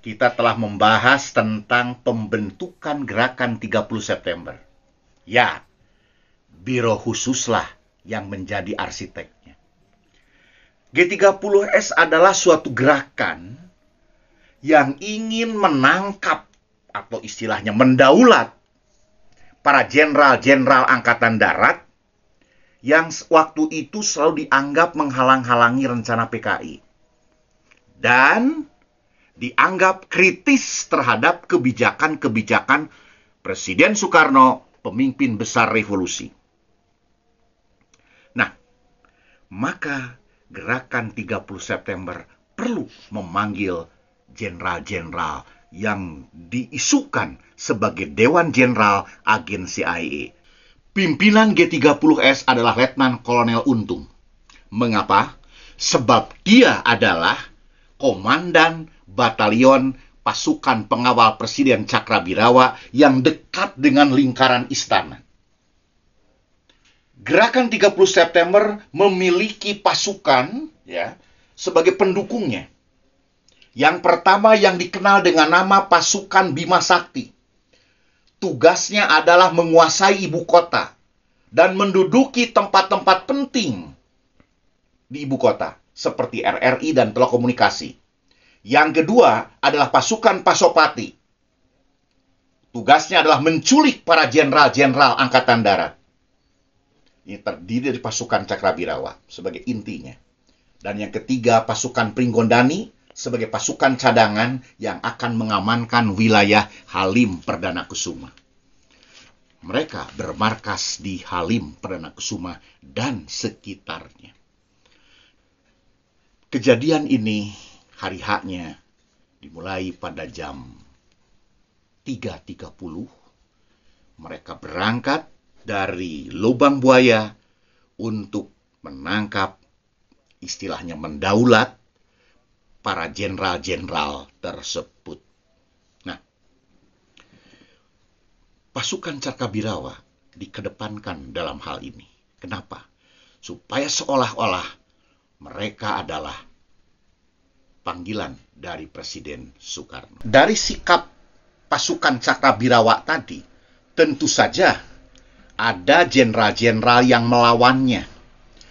kita telah membahas tentang pembentukan gerakan 30 September. Ya, Biro khususlah yang menjadi arsiteknya. G30S adalah suatu gerakan yang ingin menangkap atau istilahnya mendaulat para jenderal-jenderal Angkatan Darat yang waktu itu selalu dianggap menghalang-halangi rencana PKI. Dan dianggap kritis terhadap kebijakan-kebijakan Presiden Soekarno, pemimpin besar revolusi. Nah, maka gerakan 30 September perlu memanggil jenderal-jenderal yang diisukan sebagai Dewan Jenderal agen CIA. Pimpinan G30S adalah Letnan Kolonel Untung. Mengapa? Sebab dia adalah komandan batalion pasukan pengawal Presiden Cakrabirawa yang dekat dengan lingkaran istana. Gerakan 30 September memiliki pasukan sebagai pendukungnya. Yang pertama yang dikenal dengan nama pasukan Bima Sakti. Tugasnya adalah menguasai ibu kota dan menduduki tempat-tempat penting di ibu kota seperti RRI dan telekomunikasi. Yang kedua adalah pasukan Pasopati. Tugasnya adalah menculik para jenderal-jenderal Angkatan Darat. Ini terdiri dari pasukan Cakrabirawa sebagai intinya. Dan yang ketiga, pasukan Pringgondani sebagai pasukan cadangan yang akan mengamankan wilayah Halim Perdana Kusuma. Mereka bermarkas di Halim Perdana Kusuma dan sekitarnya. Kejadian ini hari haknya dimulai pada jam 3.30. Mereka berangkat dari Lubang Buaya untuk menangkap, istilahnya mendaulat, para jenderal-jenderal tersebut. Nah, pasukan Cakrabirawa dikedepankan dalam hal ini. Kenapa? Supaya seolah-olah mereka adalah panggilan dari Presiden Soekarno. Dari sikap pasukan Cakrabirawa tadi, tentu saja ada jenderal-jenderal yang melawannya.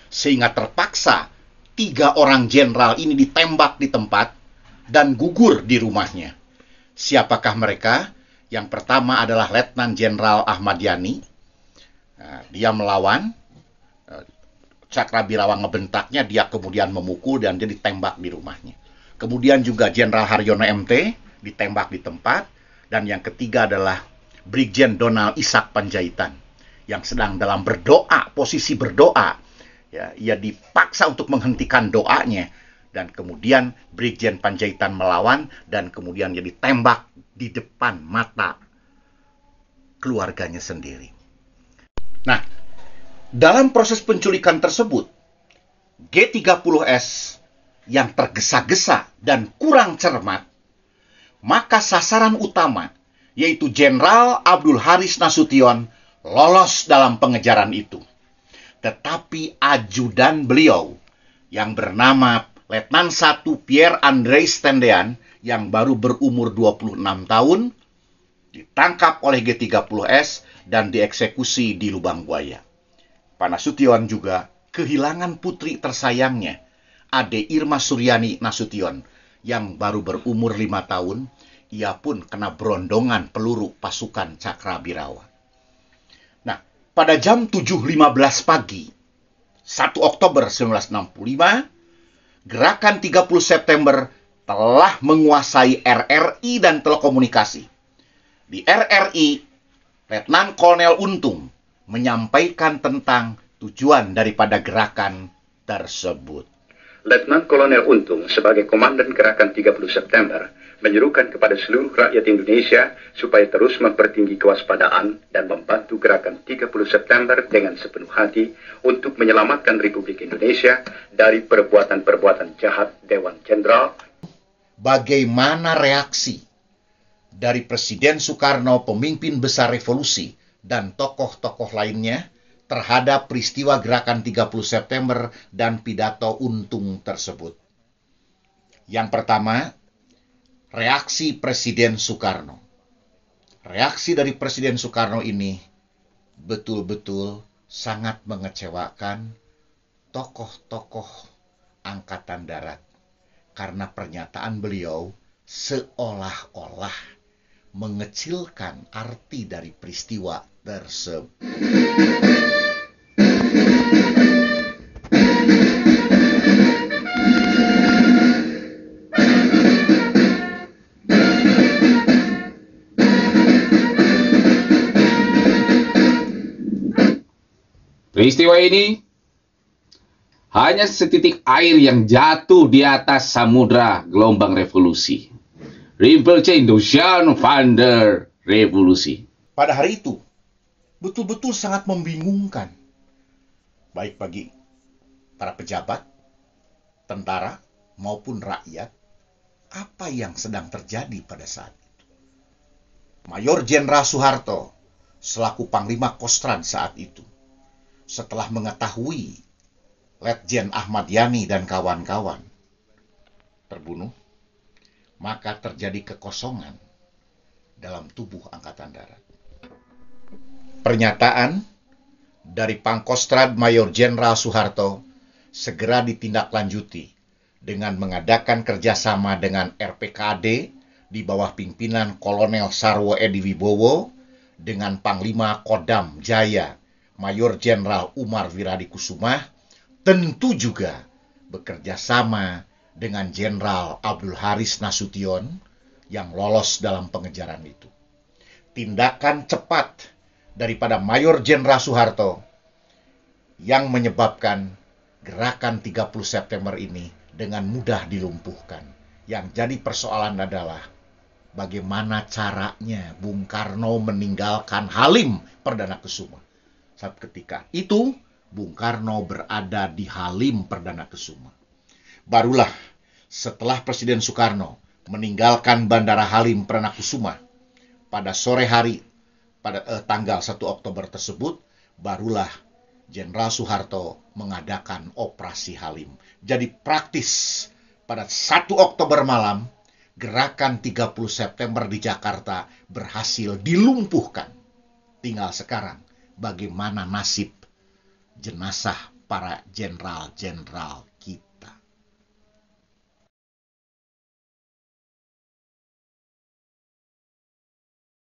Sehingga terpaksa 3 orang jenderal ini ditembak di tempat dan gugur di rumahnya. Siapakah mereka? Yang pertama adalah Letnan Jenderal Ahmad Yani. Dia melawan. Cakrabirawa ngebentaknya, dia kemudian memukul dan dia ditembak di rumahnya. Kemudian juga Jenderal Haryono MT ditembak di tempat. Dan yang ketiga adalah Brigjen Donald Ishak Panjaitan yang sedang dalam berdoa, posisi berdoa. Ia dipaksa untuk menghentikan doanya. Dan kemudian Brigjen Panjaitan melawan dan kemudian ia ditembak di depan mata keluarganya sendiri. Nah, dalam proses penculikan tersebut, G30S yang tergesa-gesa dan kurang cermat, maka sasaran utama, yaitu Jenderal Abdul Haris Nasution, lolos dalam pengejaran itu. Tetapi ajudan beliau, yang bernama Letnan 1 Pierre André Stendean, yang baru berumur 26 tahun, ditangkap oleh G30S dan dieksekusi di Lubang Buaya. Pak Nasution juga kehilangan putri tersayangnya, Ade Irma Suryani Nasution, yang baru berumur 5 tahun. Ia pun kena berondongan peluru pasukan Cakrabirawa. Nah, pada jam 7.15 pagi, 1 Oktober 1965, Gerakan 30 September telah menguasai RRI dan telekomunikasi. Di RRI, Letnan Kolonel Untung menyampaikan tentang tujuan daripada gerakan tersebut. Letnan Kolonel Untung sebagai Komandan Gerakan 30 September menyerukan kepada seluruh rakyat Indonesia supaya terus mempertinggi kewaspadaan dan membantu Gerakan 30 September dengan sepenuh hati untuk menyelamatkan Republik Indonesia dari perbuatan-perbuatan jahat Dewan Jenderal. Bagaimana reaksi dari Presiden Soekarno, pemimpin besar revolusi, dan tokoh-tokoh lainnya terhadap peristiwa Gerakan 30 September dan pidato Untung tersebut? Yang pertama, reaksi Presiden Soekarno. Reaksi dari Presiden Soekarno ini betul-betul sangat mengecewakan tokoh-tokoh Angkatan Darat, karena pernyataan beliau seolah-olah mengecilkan arti dari peristiwa tersebut. Peristiwa ini hanya setitik air yang jatuh di atas samudra gelombang revolusi. Rimpeltje Indonesian Vander Revolusi. Pada hari itu, betul-betul sangat membingungkan, baik bagi para pejabat, tentara, maupun rakyat, apa yang sedang terjadi pada saat itu. Mayor Jenderal Soeharto, selaku Panglima Kostrad saat itu, setelah mengetahui Letjen Ahmad Yani dan kawan-kawan terbunuh, maka terjadi kekosongan dalam tubuh Angkatan Darat. Pernyataan dari Pangkostrad Mayor Jenderal Soeharto segera ditindaklanjuti dengan mengadakan kerjasama dengan RPKAD di bawah pimpinan Kolonel Sarwo Edi Wibowo dengan Panglima Kodam Jaya Mayor Jenderal Umar Wiradikusuma, tentu juga bekerja sama dengan Jenderal Abdul Haris Nasution yang lolos dalam pengejaran itu. Tindakan cepat daripada Mayor Jenderal Soeharto yang menyebabkan gerakan 30 September ini dengan mudah dilumpuhkan. Yang jadi persoalan adalah bagaimana caranya Bung Karno meninggalkan Halim Perdana Kusuma. Saat ketika itu, Bung Karno berada di Halim Perdana Kusuma. Barulah setelah Presiden Soekarno meninggalkan Bandara Halim Perdana Kusuma pada sore hari pada tanggal 1 Oktober tersebut, barulah Jenderal Soeharto mengadakan operasi Halim. Jadi praktis pada 1 Oktober malam, gerakan 30 September di Jakarta berhasil dilumpuhkan. Tinggal sekarang bagaimana nasib jenazah para jenderal-jenderal